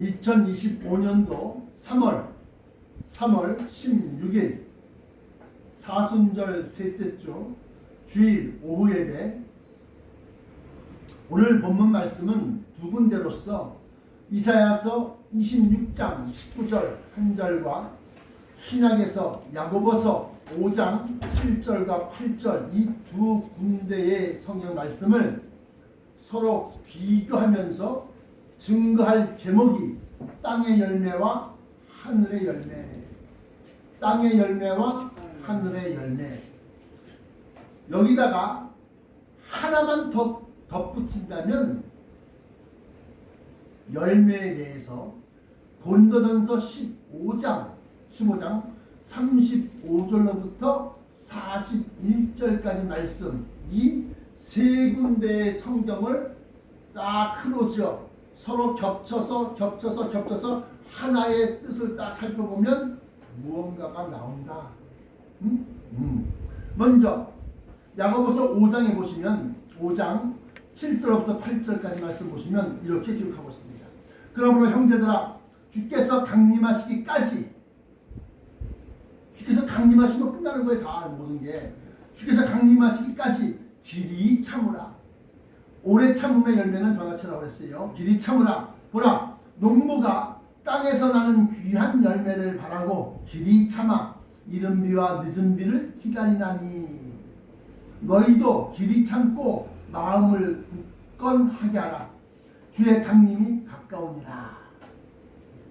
2025년도 3월 16일 사순절 셋째 주 주일 오후 예배. 오늘 본문 말씀은 두 군데로서 이사야서 26장 19절 1절과 신약에서 야고보서 5장 7절과 8절 이 두 군데의 성경 말씀을 서로 비교하면서 증거할 제목이 땅의 열매와 하늘의 열매. 땅의 열매와 하늘의 열매. 여기다가 하나만 더 덧붙인다면 열매에 대해서 고린도전서 15장 35절로부터 41절까지 말씀, 이 세 군데의 성경을 딱 크로지어 서로 겹쳐서 하나의 뜻을 딱 살펴보면 무언가가 나온다. 먼저 야고보서 5장에 보시면 5장 7절부터 8절까지 말씀 보시면 이렇게 기록하고 있습니다. 그러므로 형제들아, 주께서 강림하시기까지, 주께서 강림하시면 끝나는 거예요. 다 모든 게 주께서 강림하시기까지 길이 참으라. 오래 참음의 열매는 변화치라고 했어요. 길이 참으라. 보라, 농부가 땅에서 나는 귀한 열매를 바라고 길이 참아 이른 비와 늦은 비를 기다리나니 너희도 길이 참고 마음을 굳건하게 하라. 주의 강림이 가까우니라.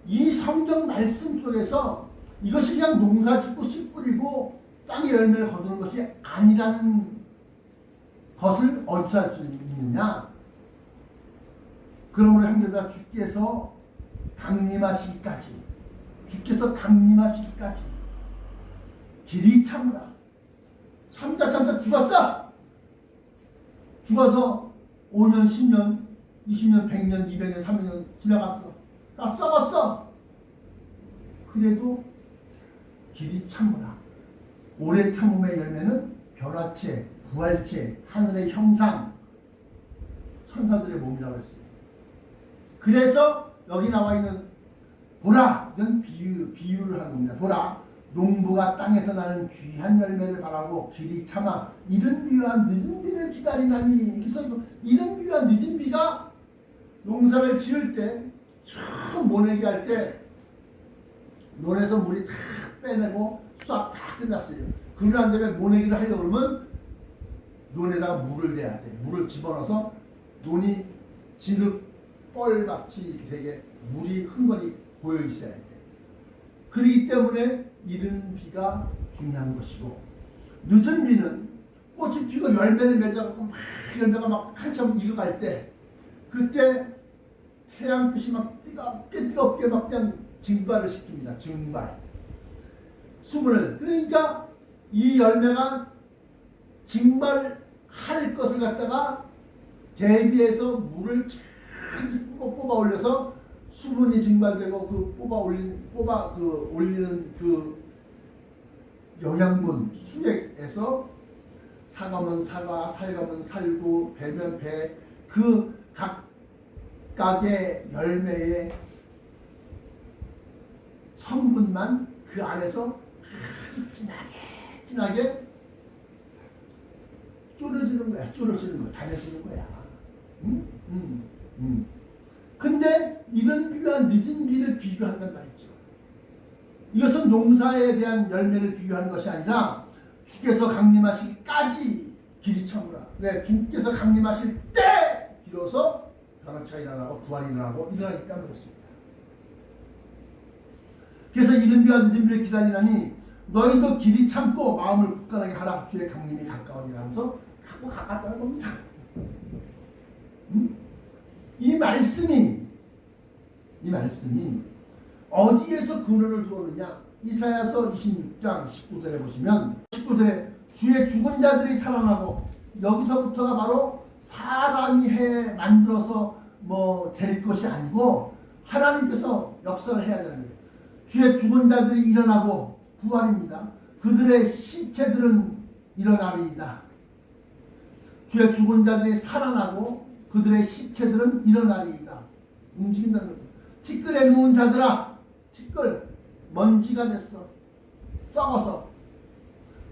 이 성경 말씀 속에서 이것이 그냥 농사 짓고 씨 뿌리고 땅의 열매를 거두는 것이 아니라는 것을 어디서 알 수 있느냐? 그러므로 형제들아, 주께서 강림하시기까지 길이 참으라. 참다 죽었어. 죽어서 5년, 10년, 20년, 100년, 200년, 300년 지나갔어. 다 썩었어. 그래도 길이 참으라. 오래 참음의 열매는 변화체, 부활체, 하늘의 형상, 천사들의 몸이라고 했어요. 그래서 여기 나와 있는 보라, 이건 비유를 하는 겁니다. 보라, 농부가 땅에서 나는 귀한 열매를 바라고 길이 참아 이른 비와 늦은 비를 기다리나니. 그래서 이른 비와 늦은 비가 농사를 지을 때 처음 모내기 할 때 논에서 물이 다 빼내고 수확 다 끝났어요. 그러고 난 다음에 모내기를 하려고 그러면 논에다가 물을 내야 돼. 물을 집어넣어서 논이 진흙 뻘같이 이렇게 되게 물이 흥건히 고여 있어야 돼. 그렇기 때문에 이른 비가 중요한 것이고, 늦은 비는 꽃이 피고 열매를 맺어갖고 막 열매가 막 한참 익어갈 때, 그때 태양빛이 막 뜨겁게 막 그냥 증발을 시킵니다. 증발. 수분을. 그러니까 이 열매가 증발할 것을 갖다가 대비해서 물을 뽑아 올려서 수분이 증발되고 그 올리는 그 영양분 수액에서 사과면 사과, 살가면 살구, 배면 배, 그 각각의 열매의 성분만 그 안에서 아주 진하게 졸여지는 거야. 다려지는 거야. 근데 이런 비와 늦은 비를 비교한단 말이죠. 이것은 농사에 대한 열매를 비교하는 것이 아니라 주께서 강림하시기까지 길이 참으라. 네, 주께서 강림하실 때 비로소 변화체가 일어나고 부활이 일어나니까 그렇습니다. 그래서 이른 비와 늦은 비를 기다리나니 너희도 길이 참고 마음을 굳건하게 하라. 주의 강림이 가까우니라 하면서 가깝다는 겁니다. 이 말씀이 어디에서 근원을 두었느냐? 이사야서 26장 19절에 보시면 19절에 주의 죽은 자들이 살아나고, 여기서부터가 바로 사람이 만들어서 될 것이 아니고 하나님께서 역사를 해야 되는 거예요. 주의 죽은 자들이 일어나고 부활입니다. 그들의 시체들은 일어나리이다. 주의 죽은 자들이 살아나고 그들의 시체들은 일어나리이다. 움직인다는 거죠. 티끌에 누운 자들아, 티끌 먼지가 됐어. 썩어서.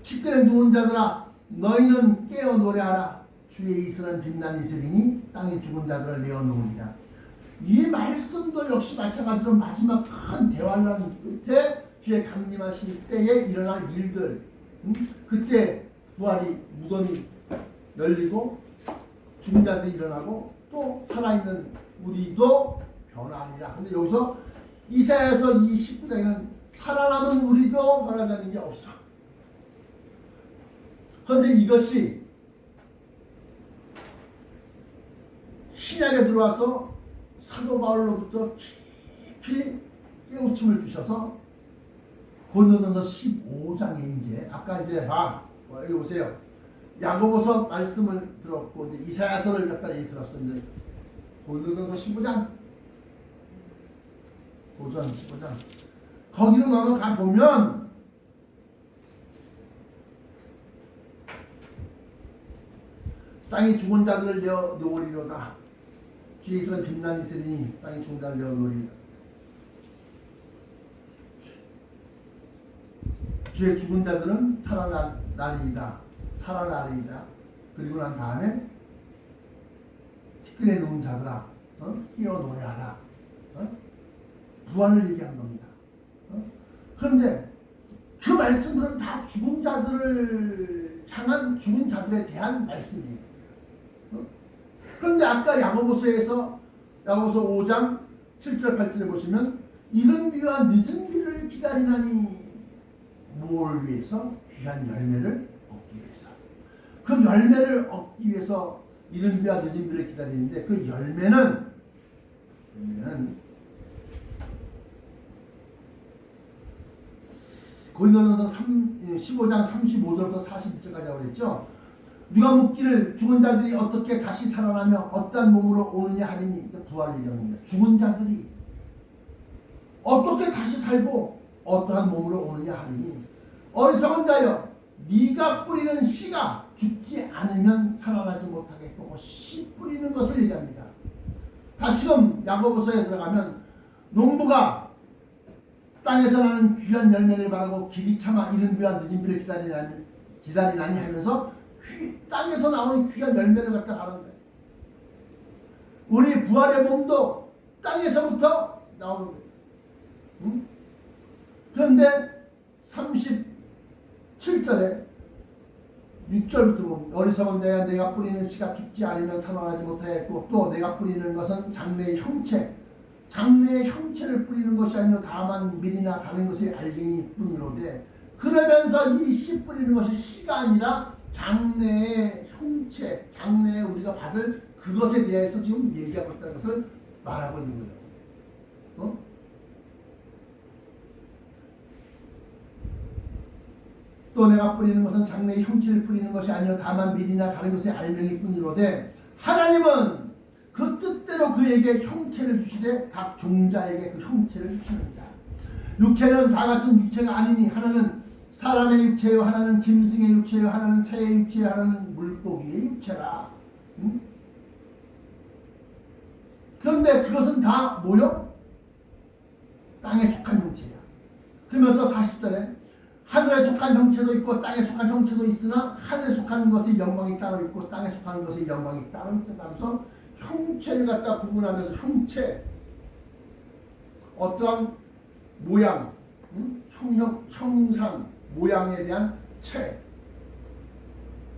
티끌에 누운 자들아, 너희는 깨어 노래하라. 주의 이슬은 빛난 이슬이니 땅에 죽은 자들을 내어 놓으리라. 이 말씀도 역시 마찬가지로 마지막 큰 대환란 끝에 주의 강림하실 때에 일어날 일들, 그때 부활이 무덤이 열리고 죽은 자들이 일어나고 또 살아있는 우리도 변화하리라. 근데 여기서 이사야서 이 19장에는 살아남은 우리도 변화되는 게 없어. 그런데 이것이 신약에 들어와서 사도 바울로부터 깊이 깨우침을 주셔서 고린도전서 15장에 이제 아까 이제 여기 보세요. 야고보서 말씀을 들었고 이제 이사야서를 갖다 들었어. 이제 고린도전서 15장, 고전 15장 거기로 넘어가 보면 땅이 죽은 자들을 내어 놓으리로다. 주의 이슬은 빛난 이슬이니 땅이 죽은 자를 내어 놓으리로다. 주의 죽은 자들은 살아나리이다. 살아나리이다. 그리고 난 다음에 티끌에 누운 자들아, 뛰어 노래하라. 부활을 얘기한 겁니다. 그런데 그 말씀들은 다 죽은 자들을 향한, 죽은 자들에 대한 말씀이에요. 그런데 아까 야고보서에서 야고보서 5장 7절 8절에 보시면 이른 비와 늦은 비를 기다리나니 뭘 위해서? 귀한 열매를 얻기 위해서. 그 열매를 얻기 위해서 이른 비와 늦은 비를 기다리는데 그 열매는 고린도전서 15장 35절부터 41절까지 하고 그랬죠. 누가 묻기를 죽은 자들이 어떻게 다시 살아나며 어떠한 몸으로 오느냐 하리니, 부활 얘기합니다. 죽은 자들이 어떻게 다시 살고 어떠한 몸으로 오느냐 하리니, 어리석은 자여, 네가 뿌리는 씨가 죽지 않으면 살아나지 못하겠고, 씨 뿌리는 것을 얘기합니다. 다시금 야고보서에 들어가면 농부가 땅에서 나는 귀한 열매를 바라고 길이 참아 이른 비와 늦은 비를 기다리나니 하면서 땅에서 나오는 귀한 열매를 갖다 바라는 거예요. 우리 부활의 몸도 땅에서부터 나오는 거예요. 그런데 37절에 6절부터 보면 어리석은 자야, 내가 뿌리는 씨가 죽지 않으면 살아나지 못하겠고 또 내가 뿌리는 것은 장래의 형체, 장래의 형체를 뿌리는 것이 아니요 다만 밀이나 다른 것의 알갱이 뿐이로되, 그러면서 이 씨 뿌리는 것이 씨가 아니라 장래의 형체, 장래에 우리가 받을 그것에 대해서 지금 얘기하고 있다는 것을 말하고 있는 거예요. 또 내가 뿌리는 것은 장래의 형체를 뿌리는 것이 아니요 다만 밀이나 다른 것의 알맹이 뿐이로되, 하나님은 그 뜻대로 그에게 형체를 주시되 각 종자에게 그 형체를 주십니다. 육체는 다 같은 육체가 아니니 하나는 사람의 육체요, 하나는 짐승의 육체요, 하나는 새의 육체요, 하나는 물고기의 육체라. 그런데 그것은 다 뭐요? 땅에 속한 형체야. 그러면서 40절에 하늘에 속한 형체도 있고 땅에 속한 형체도 있으나 하늘에 속한 것의 영광이 따로 있고 땅에 속한 것의 영광이 따로 있다면서 형체를 갖다 구분하면서 형체, 어떠한 모양, 형상, 모양에 대한 체,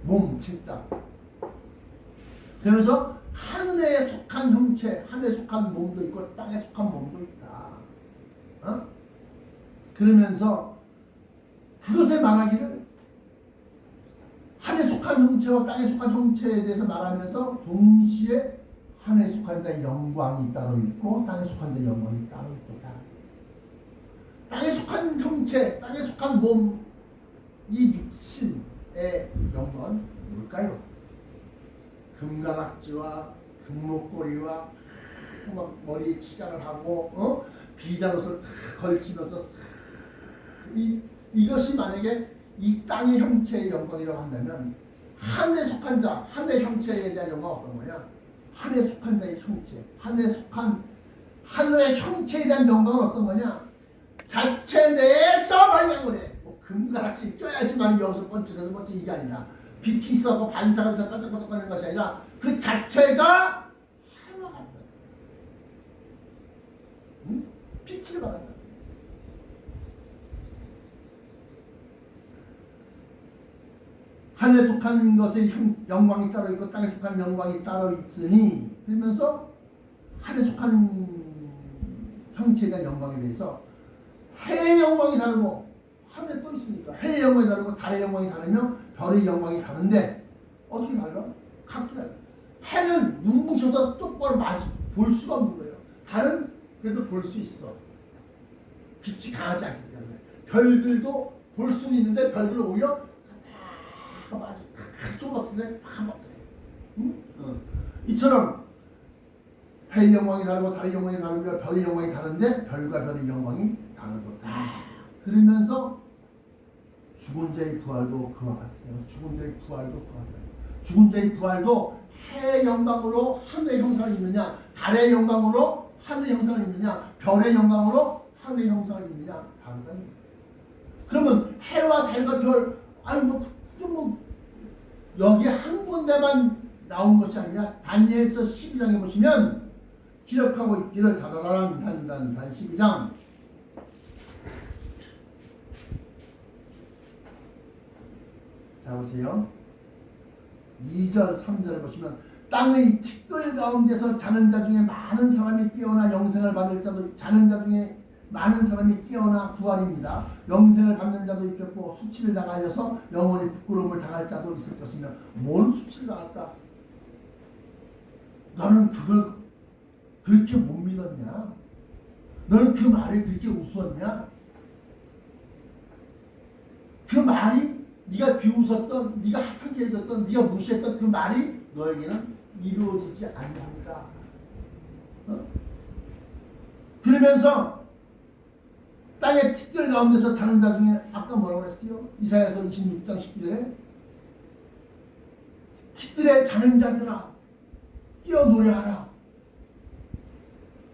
몸, 진짜. 그러면서 하늘에 속한 형체, 하늘에 속한 몸도 있고 땅에 속한 몸도 있다. 그러면서 그것에 말하기를 하늘에 속한 형체와 땅에 속한 형체에 대해서 말하면서 동시에 하늘에 속한 자의 영광이 따로 있고 땅에 속한 자의 영광이 따로 있고, 땅에 속한 형체, 땅에 속한 몸, 이 육신의 영광은 뭘까요? 금가락지와 금목걸이와 막 머리에 치장을 하고 비단옷을 다 걸치면서 이것이 만약에 이 땅의 형체의 영광이라고 한다면 하늘에 속한 자, 하늘의 형체에 대한 영광은 어떤 거냐? 하늘에 속한 자의 형체, 하늘에 속한 하늘의 형체에 대한 영광은 어떤 거냐? 자체 내에서 발광을 해. 뭐 금가락지 껴야지만 여기서 번쩍해서 번쩍 이게 아니라 빛이 있어서 반사해서 반짝반짝거리는 것이 아니라 그 자체가 해와 같다. 응? 빛을 받았다. 하늘에 속한 것의 영광이 따로 있고 땅에 속한 영광이 따로 있으니 그러면서 하늘에 속한 형체에 대한 영광에 대해서 해의 영광이 다르고 하늘에 또 있으니까 해의 영광이 다르고 달의 영광이 다르며 별의 영광이 다른데 어떻게 달라? 각기 달라. 해는 눈부셔서 똑바로 볼 수가 없는 거예요. 달은 그래도 볼 수 있어. 빛이 강하지 않기 때문에. 별들도 볼 수 있는데 별들은 오히려 조그맣게 파랗게. 응? 이처럼 해의 영광이 다르고 달의 영광이 다르며 별의 영광이 다른데 별과 별의 영광이 다르다. 그러면서 죽은 자의 부활도 그와 같아요. 죽은 자의 부활도 그와 같아요. 죽은 자의 부활도 해의 영광으로 하늘의 형상을 입느냐, 달의 영광으로 하늘의 형상을 입느냐, 별의 영광으로 하늘의 형상을 입느냐 다르다. 그러면 해와 달과 별, 아니 뭐 여기 한 군데만 나온 것이 아니라 다니엘서 12장에 보시면 기록하고 있기를 단 12장 자 보세요. 2절 3절을 보시면 땅의 티끌 가운데서 자는 자 중에 많은 사람이 깨어나 영생을 받을 자도 자는 자 중에 많은 사람이 깨어나 부활입니다. 영생을 받는 자도 있겠고 수치를 당하여서 영원히 부끄러움을 당할 자도 있을 것이며 뭔 수치를 당할까? 너는 그걸 그렇게 못 믿었냐? 너는 그 말을 그렇게 우스웠냐? 그 말이 네가 비웃었던, 네가 하찮게 해줬던, 네가 무시했던 그 말이 너에게는 이루어지지 않는다. 그러면서 땅의 티끌 가운데서 자는 자 중에 아까 뭐라고 그랬어요? 이사야서 26장 19절에 티끌에 자는 자들아 뛰어 노래하라.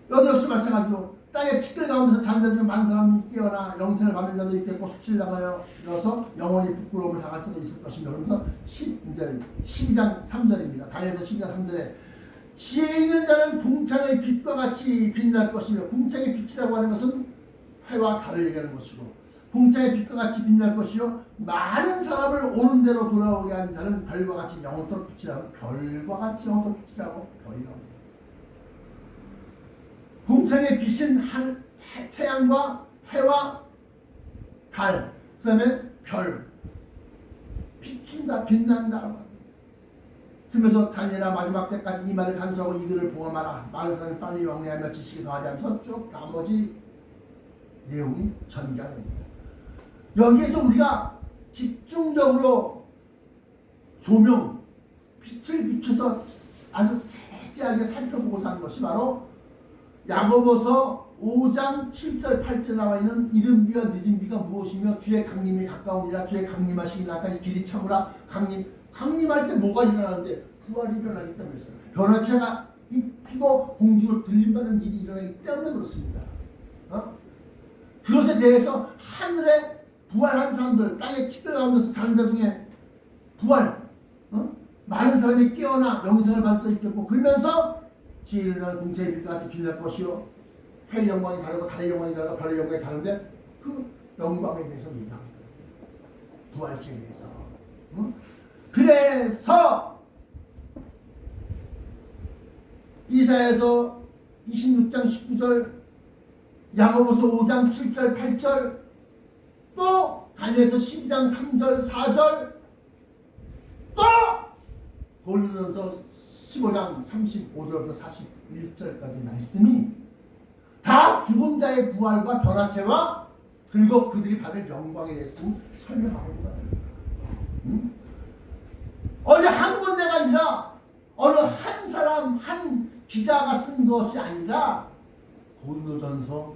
여기 역시 마찬가지로 땅의 티끌 가운데서 자는 자 중에 많은 사람이 깨어나 영생을 받는 자도 있겠고 수치를 당하여서 영원히 부끄러움을 당할 자도 있을 것이며 그러면서 12장 3절입니다. 다니엘서 12장 3절에 지혜 있는 자는 궁창의 빛과 같이 빛날 것이며 궁창의 빛이라고 하는 것은 해와 달을 얘기하는 것이고 궁창의 빛과 같이 빛날 것이요 많은 사람을 옳은 대로 돌아오게 한 자는 별과 같이 영원토록 빛이라고 별과 같이 영원토록 빛이라고 별이라고 궁창의 빛은 태양과 해와 달 그 다음에 별 비춘다 빛난다 그러면서 다니엘아 마지막 때까지 이 말을 간수하고 이 글을 봉함하라 많은 사람이 빨리 왕래하며 지식이 더하리 하면서 쭉 나머지 내용이 전개가 됩니다. 여기에서 우리가 집중적으로 조명, 빛을 비춰서 아주 세세하게 살펴보고자 하는 것이 바로 야고보서 5장 7절 8절 나와 있는 이른 비와 늦은 비가 무엇이며 주의 강림이 가까우니라 주의 강림하시기 나까지 길이 참으라 강림할 때 뭐가 일어나는데 부활이 일어나기 때문에 변화체가 입히고 공중으로 들림받는 일이 일어나기 때문에 그렇습니다. 그것에 대해서 하늘에 부활한 사람들 땅의 티끌 가운데서 자는 자 중에 부활 많은 사람이 깨어나 영생을 받을 수 있겠고 그러면서 지혜 있는 자는 궁창의 빛과 같이 빛날 것이요 해의 영광이 다르고 달의 영광이 다르고 별의 영광이 다른데 그 영광에 대해서 얘기합니다. 부활체에 대해서 그래서 이사야서 26장 19절 야고보서 5장 7절 8절 또 다니엘서 12장 3절 4절 또 고린도전서 15장 35절부터 41절까지 말씀이 다 죽은 자의 부활과 변화체와 그리고 그들이 받을 영광에 대해서 설명하고 있는 거예요. 어느 한 군데가 아니라 어느 한 사람 한 기자가 쓴 것이 아니라 고린도전서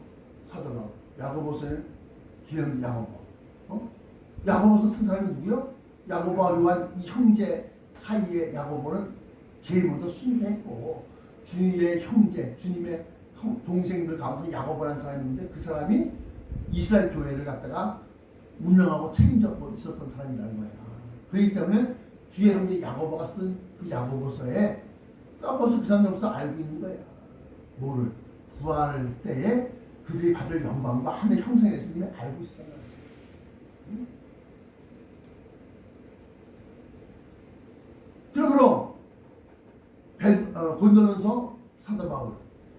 사도가 야고보서의 뒤에 야고보 야고보서 쓴 사람이 누구요? 야고보와 요한 이 형제 사이에 야고보는 제일 먼저 순교했고 주의 형제 주님의 동생들 가운데 야고보라는 사람이 있는데 그 사람이 이스라엘 교회를 갖다가 운영하고 책임졌고 있었던 사람이라는 거야. 그렇기 때문에 뒤에 형제 야고보가 쓴 그 야고보서에 벌써 그 사람으로서 알고 있는 거야. 뭐를? 부활 때에 그들이 받을 영광과 하늘 형상에 대해서 이미 알고 있었단 말이야. 응? 그러므로 고린도전서 사도 바울,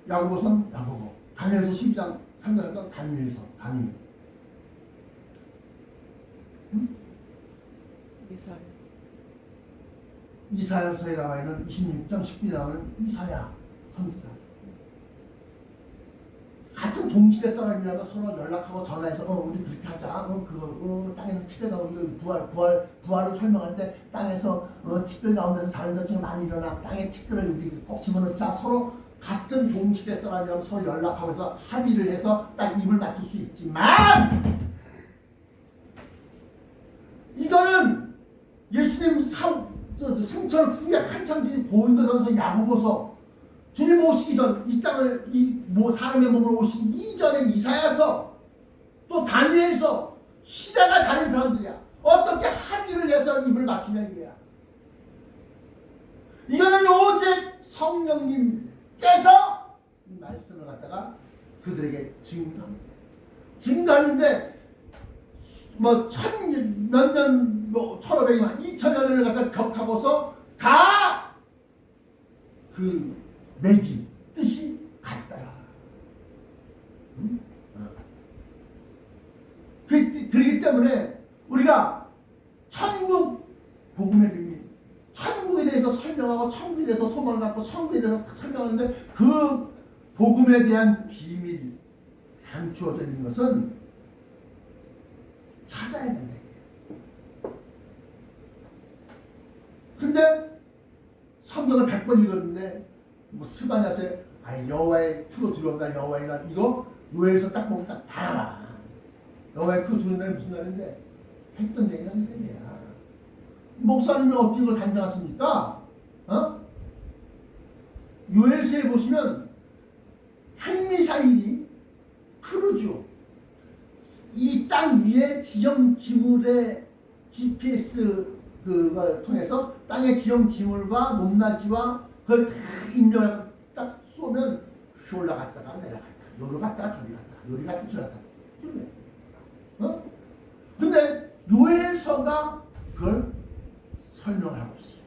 야고보선 야고보, 다니엘서 12장 3장 다니엘서 다니엘. 응? 이사야서에 나와 있는 26장 10절에 나오는 이사야 선지자. 같은 동시대 사람이라도 서로 연락하고 전화해서 우리 그렇게 하자. 그거 땅에서 특별 나오는 부활을 설명할 때 땅에서 특별 나온 데서 자연자 중에 많이 일어나 땅에 특별을 우리 꼭 집어넣자. 서로 같은 동시대 사람이라면 서로 연락하고 해서 합의를 해서 딱 입을 맞출 수 있지만 이거는 예수님 승천 후에 한참 뒤 고린도전서 야고보서 주님 오시기 전 이 땅을 사람의 몸으로 오시기 이전에 이사야서 또 다니엘서 시대가 다른 사람들이야. 어떻게 합의를 해서 입을 맞추냐 이거야. 이거는 오직 성령님께서 이 말씀을 갖다가 그들에게 증거하는데 몇 년, 1500년, 2000년을 갖다 격하고서 다 그 맥이 뜻이 같더라. 응? 그렇기 때문에 우리가 천국 복음의 비밀, 천국에 대해서 설명하고 천국에 대해서 소망을 갖고 천국에 대해서 설명하는데 그 복음에 대한 비밀이 감추어져 있는 것은 찾아야 된다. 근데 성경을 100번 읽었는데 스바냐스에 여호와의 크고 두려운 날 여호와의 날 이거 요엘서 딱 보면 다 알아. 여호와의 크고 두려운 날이 무슨 날인데 핵전쟁이라는 얘기야. 목사님이 어떻게 이걸 단정하십니까? 요엘서에 보시면 핵미사일이 크루즈 이 땅 위에 지형 지물의 GPS 그걸 통해서 땅의 지형 지물과 높낮이와 그걸 다 입력해서 딱 쏘면 올라갔다가 내려갔다, 요리 갔다가 저리 갔다, 요리 갔다가 저리 갔다. 근데 요엘서가 그걸 설명하고 있어요.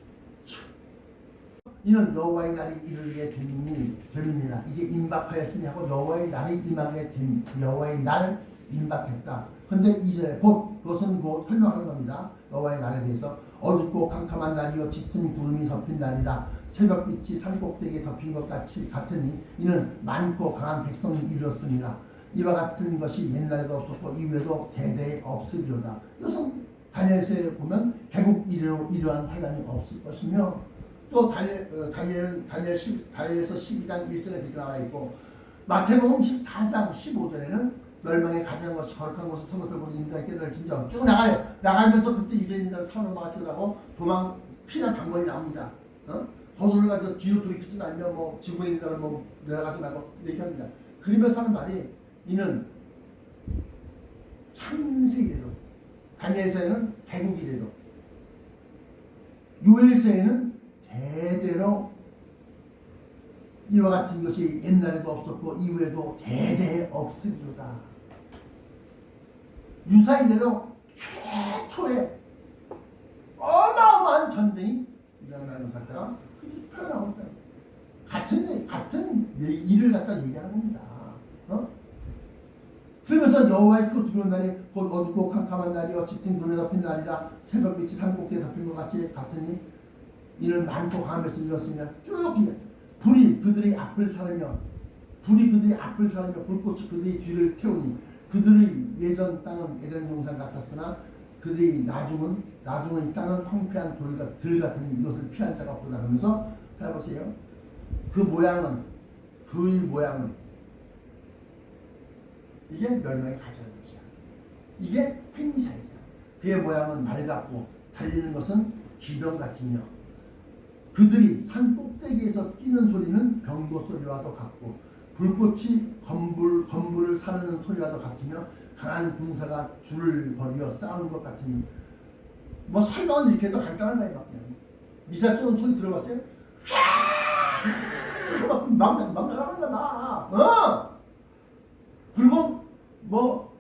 이는 여호와의 날이 이르게 됨이니라. 이제 임박하였으니 하고 여호와의 날이 임하게 됨. 여호와의 날 임박했다. 근데 이제 그것은 곧 설명하는 겁니다. 여호와의 날에 대해서 어둡고 캄캄한 날이요 짙은 구름이 덮인 날이라. 새벽빛이 산꼭대기에 덮인 것 같으니 이는 많고 강한 백성이 이르렀습니다. 이와 같은 것이 옛날에도 없었고 이후에도 대대에 없으리로다. 이것은 다니엘서에 보면 개국 이러한 환란이 없을 것이며 또 다니엘서 12장 1절에 그렇게 나와 있고 마태복음 14장 15절에는 멸망에 가장 것이 거룩한 곳을 선것을 보는 인간의 깨달을 진정 쭉 나가요. 나가면서 그때 유대인들은 산업화가 치다고 도망 피난 방법이 나옵니다. 거기를 가서 뒤로 돌이키지 말며 지구에 있는 사람을 내려가지 말고 얘기합니다. 그러면서 하는 말이 이는 창세 이래로 다니엘서에는 개국 이래로 요엘서에는 대대로 이와 같은 것이 옛날에도 없었고 이후에도 대대에 없으리로다. 유사 이래로 최초의 어마어마한 전쟁이 일어나는 것 같다가 표현하고 있다. 같은 일을 갖다 얘기하는 겁니다. 그러면서 여호와의 그 두려운 날이 곧 어둡고 캄캄한 날이요 짙은 구름에 덮인 날이라. 새벽빛이 산꼭대기에 덮인 것 같으니 이는 많고 강한 것이 이렇습니다. 쭉 불이 그들의 앞을 사르며 불꽃이 그들의 뒤를 태우니 그들의 예전 땅은 에덴 동산 같았으나 그들의 나중은 이 땅은 황폐한 들 같으니 이것을 피한 자가 없다. 그러면서 잘 보세요. 그의 모양은 이게 멸망의 가장 것이야. 이게 핵미사일이야. 그의 모양은 말 같고 달리는 것은 기병 같으며 그들이 산 꼭대기에서 뛰는 소리는 병거 소리와도 같고 불꽃이 건물을 사르는 소리가 더 같으며 강한 군사가 줄을 벌여 싸우는 것 같으니 뭐 설명은 이렇게 해도 간단한 거예요. 미사일 쏘는 소리 들어봤어요? 막 나간다 막. 그리고 뭐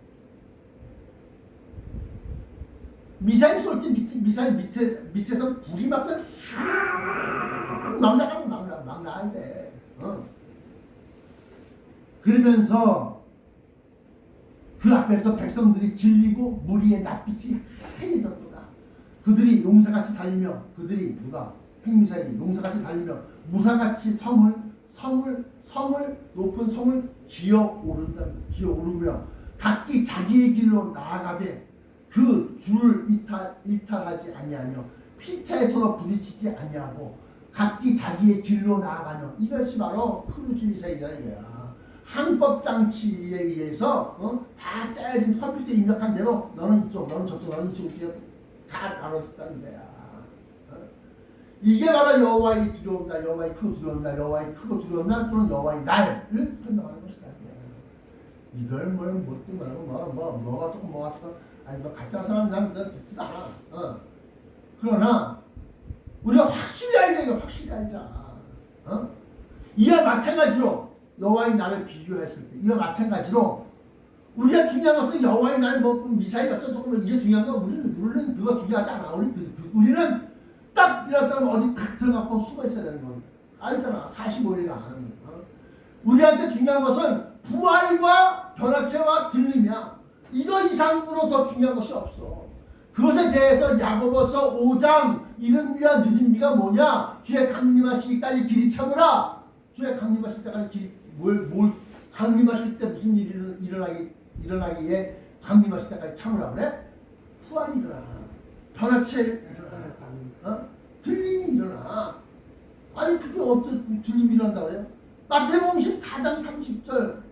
미사일 쏠 때 미사일 밑에서 불이 막 나가고 막 나야 돼. 그러면서 그 앞에서 백성들이 질리고 무리의 낯빛이 하얘졌도다. 그들이 용사같이 달리며 그들이 누가 핵미사일이 용사같이 달리며 무사같이 성을 높은 성을 기어오르며 각기 자기의 길로 나아가되 그 줄을 이탈하지 아니하며 피차에 서로 부딪히지 아니하고 각기 자기의 길로 나아가며 이것이 바로 크루즈 미사일이다 이거야. 항법 장치에 의해서 다 짜여진 컴퓨터에 입력한 대로 너는 이쪽, 너는 저쪽, 너는 이쪽 다 나눠졌다는 거야. 이게 바로 여호와의 두려움다, 여호와의 크고 두려움다, 여호와의 크고 두려운 날 또는 여호와의 날을 설명하는 것이다. 이걸 뭘 묻든 말고 뭐가 또 뭐가 또 아니 뭐 가짜 사람 난 듣지도 않아. 그러나 우리가 확실히 알자 이거 확실히 알자. 이와 마찬가지로 여호와의 날을 비교했을 때 이와 마찬가지로 우리가 중요한 것은 여호와의 날 뭐 미사일 어쩌고 이게 중요한 거 우리는 그거 중요하지 않아. 우리는 딱 이랬다면 어디 딱 들어가고 숨어 있어야 되는 건 알잖아. 45일간. 우리한테 중요한 것은 부활과 변화체와 들림이야. 이거 이상으로 더 중요한 것이 없어. 그것에 대해서 야고보서 5장 이른 비와 늦은 비가 뭐냐? 주의 강림하시기까지 길이 참으라. 주의 강림하실 때까지 강림하실 때 무슨 일이 일어나기에 강림하실 때까지 참으라 그래? 부활이 일어나. 변화체 일어나. 들림이 일어나. 아니 그게 어떻게 들림이 일어난다고요? 마태복음 14장 30절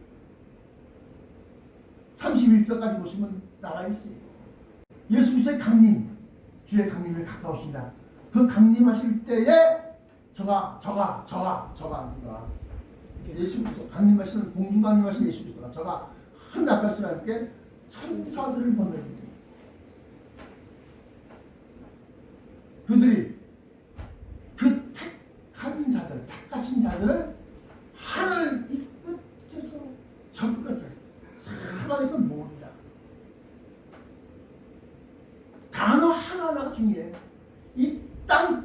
31절까지 보시면 나와 있어요. 예수 그리스도의 강림, 주의 강림을 가까우시니라. 그 강림하실 때에 저가 누가 예수 그리스도 강림하시는 공중 강림하시는 예수 그리스도가 저가 큰 낯가슴과 함께 천사들을 보내는데 그들이 그 택하신 자들을 하늘 이 끝에서 저 끝까지 사방에서 모으리라. 단어 하나하나가 중요해. 이 땅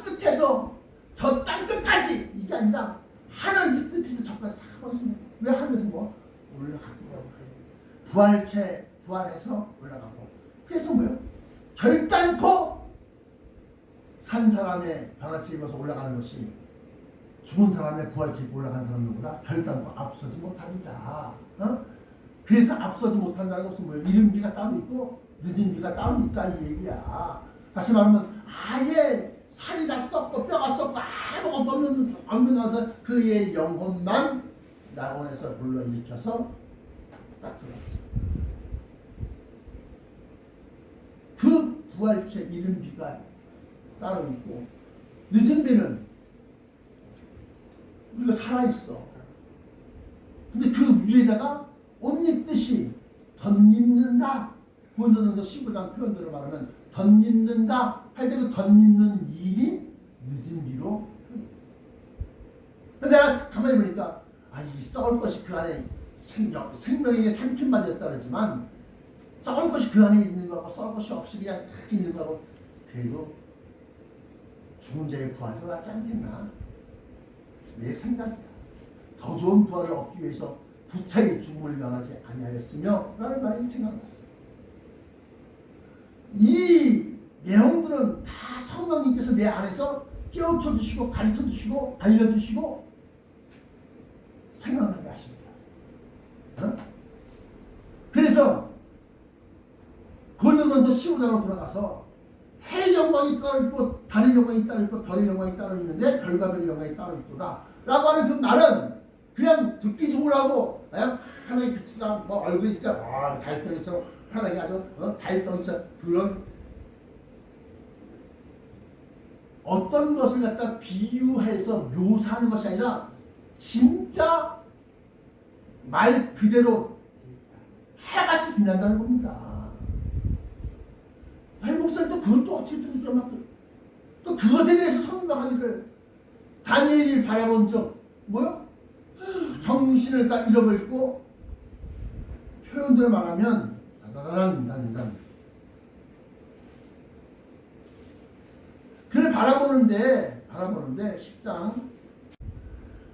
끝에서 저 땅 끝까지 이게 아니라 하늘 이 끝에서 저까지 사방에서 왜 하늘에서 뭐 올라가기도 하고 부활해서 올라가고 그래서 뭐요? 결단코 산 사람의 변화체 입어서 올라가는 것이 죽은 사람의 부활체 입고 올라간 사람들보다 결단코 앞서지 못합니다. 그래서 앞서지 못한다는 것은 뭐예요? 이른 비가 따로 있고 늦은 비가 따로 있다 이 얘기야. 다시 말하면 아예 살이 다 썩고 뼈가 썩고 아무것도 없는 와서 그의 영혼만 낙원에서 불러일으켜서 딱 들어갔어. 그 부활체 이른 비가 따로 있고 늦은 비는 우리가 살아있어. 근데 그 위에다가 옷 입듯이 덧입는다. 고린도전서 15장 표현대로 말하면 덧입는다 할 때 그 덧입는 일이 늦은 비로. 근데 내가 가만히 보니까 이 썩을 것이 그 안에 생명에게 삼킴만 되었다 그러지만 썩을 것이 그 안에 있는 거하고 썩을 것이 없이 그냥 탁 있는 거하고 그래도 죽은 자의 부활이 낫지 않겠나? 내 생각이야. 더 좋은 부활을 얻기 위해서 부차의 죽음을 면하지 아니하였으며 라는 말이 생각났어. 이 내용들은 다 성령님께서 내 안에서 깨우쳐 주시고 가르쳐 주시고 알려주시고 생각나게 하십니다. 그래서 고린도전서 15장으로 돌아가서 해의 영광이 따로 있고 달의 영광이 따로 있고 별의 영광이 따로 있는데 별과 별의 영광이 따로 있도다 라고 하는 그 말은 그냥 듣기 좋으라고 하나의 빛이다 뭐 얼굴이 진짜 달덩이처럼 하나의 아주 달덩이처럼 그런 어떤 것을 갖다 비유해서 묘사하는 것이 아니라 진짜 말 그대로 해같이 빛난다는 겁니다. 아니 목사님 그건 또 어떻게 또 그것에 대해서 선언하기를 다니엘이 바라본 적 뭐요? 정신을 다 잃어버리고 표현대로 말하면 단단한 그를 바라보는데 10장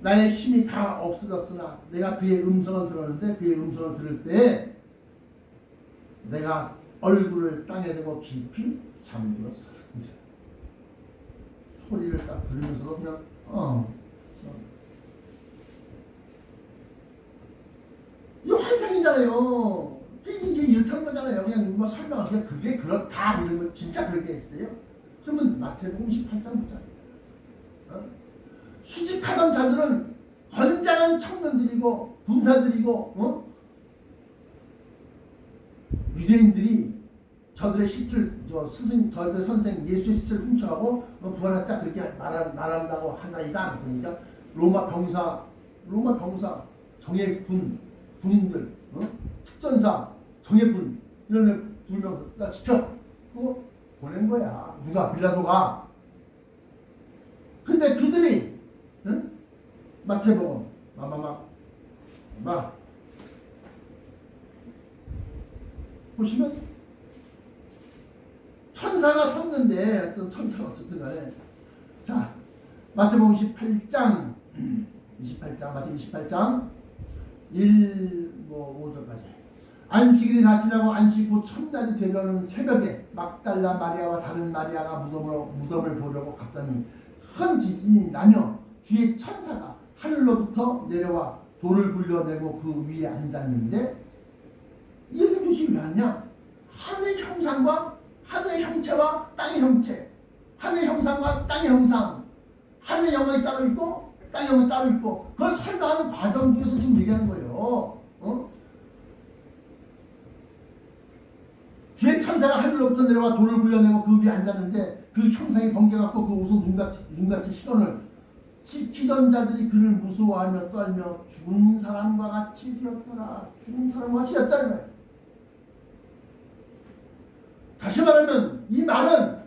나의 힘이 다 없어졌으나 내가 그의 음성을 들었는데 그의 음성을 들을 때 내가 얼굴을 땅에 대고 깊이 잠들었어. 소리를 딱 들으면서도 그냥 이 환상이잖아요. 이게 이렇다는 거잖아요. 그냥 뭐 설명할 게 그게 그렇다 이런 거 진짜 그런 게 있어요. 그러면 마태복음 18장 보자. 수직하던 자들은 건장한 청년들이고 군사들이고 유대인들이 저들의 시체를 저들의 선생 예수의 시체를 훔쳐가고 부활했다 그렇게 말한다고 하나이다. 그러니까 로마 병사 군인들 특전사 정예군 이런 애 2명 다 지켜 그거 보낸 거야. 누가 빌라도가. 근데 그들이 마태복음 보시면 천사가 섰는데 어떤 천사가 어쨌든 간에 자 마태복음 28장 마태복음 28장 5절까지 안식일이 다 지나고 안식 후 첫날이 되려는 새벽에 막달라 마리아와 다른 마리아가 무덤을 보려고 갔더니 큰 지진이 나며 뒤에 천사가 하늘로부터 내려와 돌을 굴려내고 그 위에 앉았는데 이 얘기 도대체 왜 하냐? 하늘의 형상과 하늘의 형체와 땅의 형체, 하늘의 형상과 땅의 형상, 하늘의 영광이 따로 있고 땅의 영광이 따로 있고 그걸 설명하는 과정 중에서 지금 얘기하는 거예요. 뒤에 천사가 하늘로부터 내려와 돌을 굴려내고 그 위에 앉았는데 그 형상이 번개같고 그 옷은 눈같이 희던을 지키던 자들이 그를 무서워하며 떨며 죽은 사람과 같이 되었더라. 죽은 사람과 같이 되었다는 거예요. 다시 말하면 이 말은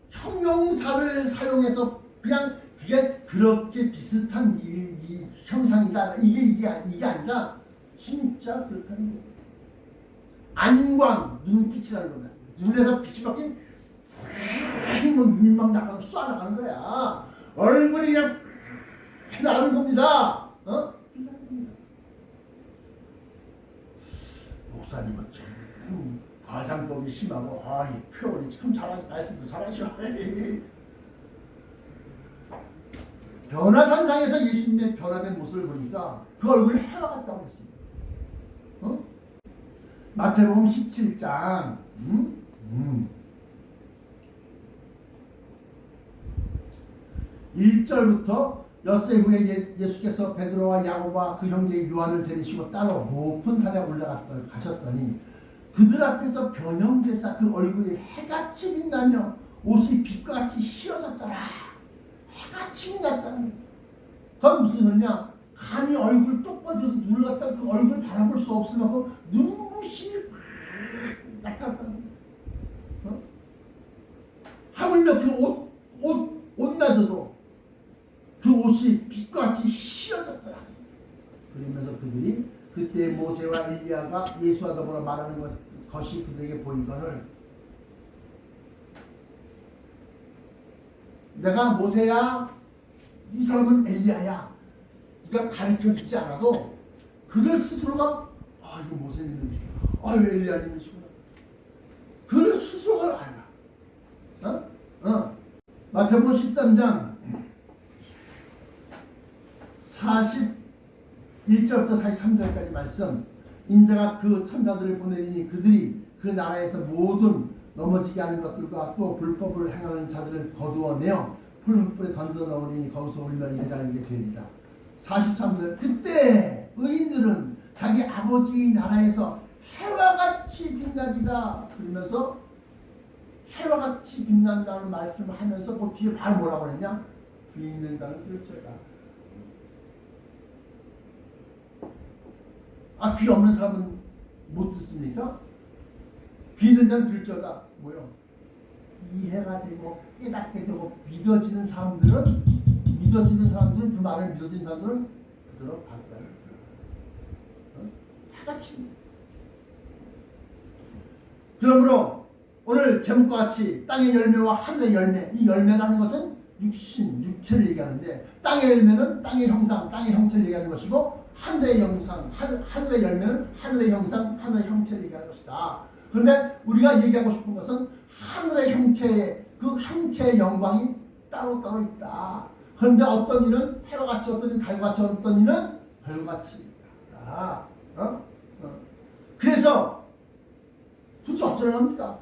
형용사를 사용해서 그냥 그게 그렇게 비슷한 이 형상이다. 이게 아니라 진짜 그렇다는 거예요. 안광, 눈빛이라는 겁니다. 눈에서 빛이 바뀐 눈막 나가고 쏴나가는 거야. 얼굴이 그냥 나가는 겁니다. 목사님은 참 과장법이 심하고 이 표현이 참 잘하시 말씀도 잘하셔. 변화산상에서 예수님의 변화된 모습을 보니까 그 얼굴이 해와 같다고 했습니다. 마태복음 17장 1절부터 엿새 후에 예수께서 베드로와 야고보와 그 형제 요한을 데리시고 따로 높은 산에 가셨더니 그들 앞에서 변형되사 그 얼굴이 해같이 빛나며 옷이 빛과 같이 휘어졌더라. 해같이 빛났다는 거예요. 그건 무슨 소리냐? 감히 얼굴 똑바져서 눈을 갖다가 그 얼굴 바라볼 수 없을 만큼 눈부심이 확 나타났다는 거예요. 하물며 그 옷마저도 그 옷이 빛과 같이 휘어졌더라. 그러면서 그들이 그때 모세와 엘리야가 예수와 더불어 말하는 것이 그들에게 보이거늘 내가 모세야 이 사람은 엘리야야 네가 가르쳐주지 않아도 그들 스스로가 이거 모세님이시구나 이거 엘리야님이시구나 그들 스스로가 알아. 마태복음 13장 41절부터 43절까지 말씀 인자가 그 천사들을 보내리니 그들이 그 나라에서 모든 넘어지게 하는 것들과 또 불법을 행하는 자들을 거두어내어 풀무불에 던져 넣으리니 거기서 울며 이르라는 게 되리라. 43절 그때 의인들은 자기 아버지 나라에서 해와 같이 빛나리라. 그러면서 해와 같이 빛난다는 말씀을 하면서 그 뒤에 바로 뭐라고 그랬냐? 귀 있는 자는 들을지어다. 귀 없는 사람은 못 듣습니까? 귀 있는 자는 들저다 뭐요? 이해가 되고 깨닫게 되고 믿어지는 사람들은 그 말을 믿어지는 사람들은 그대로 받아요. 다 같이. 그러므로 오늘 제목과 같이 땅의 열매와 하늘의 열매, 이 열매라는 것은 육체를 얘기하는데 땅의 열매는 땅의 형상, 땅의 형체를 얘기하는 것이고 하늘의 형상, 하늘의 열매는 하늘의 형상, 하늘의 형체를 얘기하는 것이다. 그런데 우리가 얘기하고 싶은 것은 하늘의 형체의 그 형체의 영광이 따로따로 있다. 그런데 어떤 이는 해와 같이, 어떤 이는 달과 같이, 어떤 이는 별과 같이 있다. 그래서 도대체 어쩌려 합니까?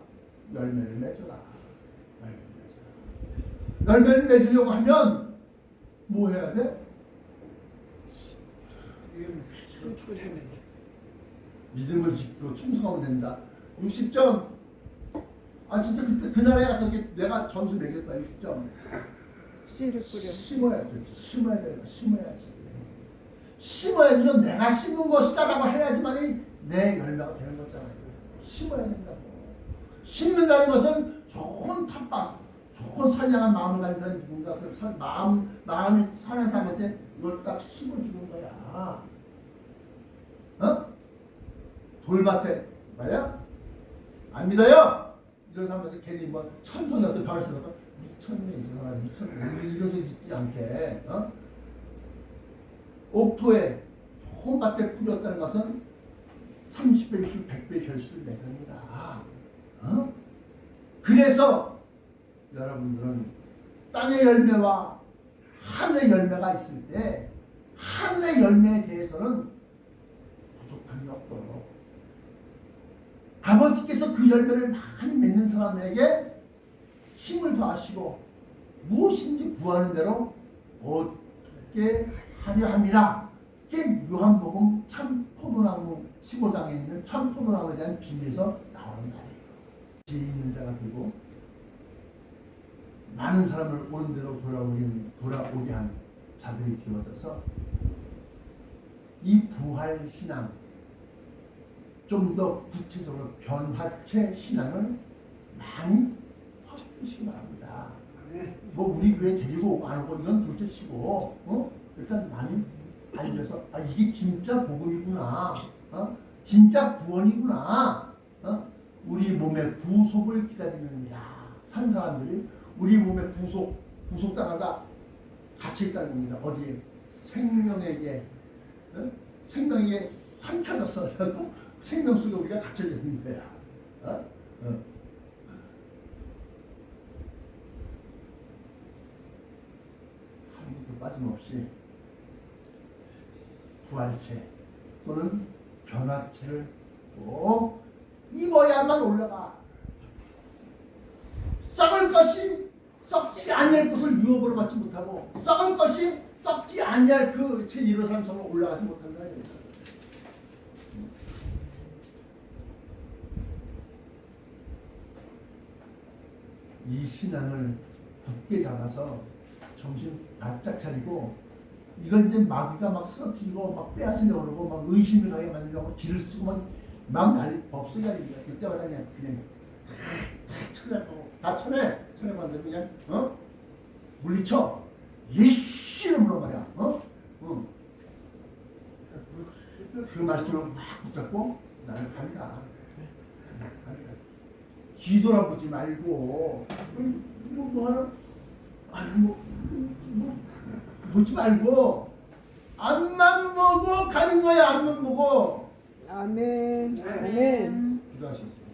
열매를 맺어라. 열매를 맺으려고 하면 뭐 해야 돼? 믿음을 짓고 충성하면 된다. 60점. 진짜 그때 그 나라에 가서 내가 점수 매겼다. 60점. 씨를 뿌려. 심어야지. 심어야 되는 거 심어야지. 심어야지. 내가 심은 것이다라고 해야지만이 내 열매가 되는 거잖아요. 심어야 된다고. 심는다는 것은 좋은 텃밭, 좋은 선량한 마음을 가진 사람이 누군가 그 마음이 선한 사람한테 이걸 딱 심어주는 거야. 돌밭에 맞아요? 안 믿어요? 이런 사람한테 괜히 뭐 천성이한테 바로 쓰다가 미쳤네 이 사람 미쳤네 이런 소리 짓지 않게. 옥토에 좋은 밭에 뿌렸다는 것은 30배, 60배, 100배 결실을 맺습니다. 그래서 여러분들은 땅의 열매와 하늘의 열매가 있을 때 하늘의 열매에 대해서는 부족함이 없도록 아버지께서 그 열매를 많이 맺는 사람에게 힘을 더하시고 무엇인지 구하는 대로 얻게 하려 합니다. 이게 요한복음 참 포도나무 15장에 있는 참 포도나무에 대한 비밀에서 나오는 말이에요. 지혜 있는 자가 되고 많은 사람을 옳은 대로 돌아오게 한 자들이 되어져서 이 부활 신앙 좀 더 구체적으로 변화체 신앙을 많이 퍼주시기 바랍니다. 뭐 우리 교회 데리고 오고 안 오고 이건 둘째치고 일단 많이 알려서 이게 진짜 복음이구나, 진짜 구원이구나, 우리 몸의 구속을 기다리느니라. 산 사람들이 우리 몸의 구속당하다 같이 있다는 겁니다. 어디에? 생명에게 삼켜졌어. 생명 속에 우리가 갇혀져 있는 거야. 한국도 빠짐없이 부활체 또는 변화체를 꼭 입어야만 올라가. 썩을 것이 썩지 아니할 것을 유업으로 받지 못하고 썩을 것이 썩지 아니할 그 제1호 사람처럼 올라가지 못한다. 이 신앙을 굳게 잡아서 정신 바짝 차리고 이건 이제 마귀가 막 쓰러뜨리고 막 빼앗으려고 그러고 막 의심을 하게 만들려고 길을 쓰고 막 난리 법석이 아닙니다. 그때마다 그냥 다 쳐내고 안 되면 그냥 물리쳐 예씨 이름으로 말이야. 그 말씀을 막 붙잡고 나를 간다. 뒤돌아보지 말고 뭐 하나 보지 말고 앞만 보고 가는 거야. 앞만 보고. 아멘. 아멘. 기도하셨습니다.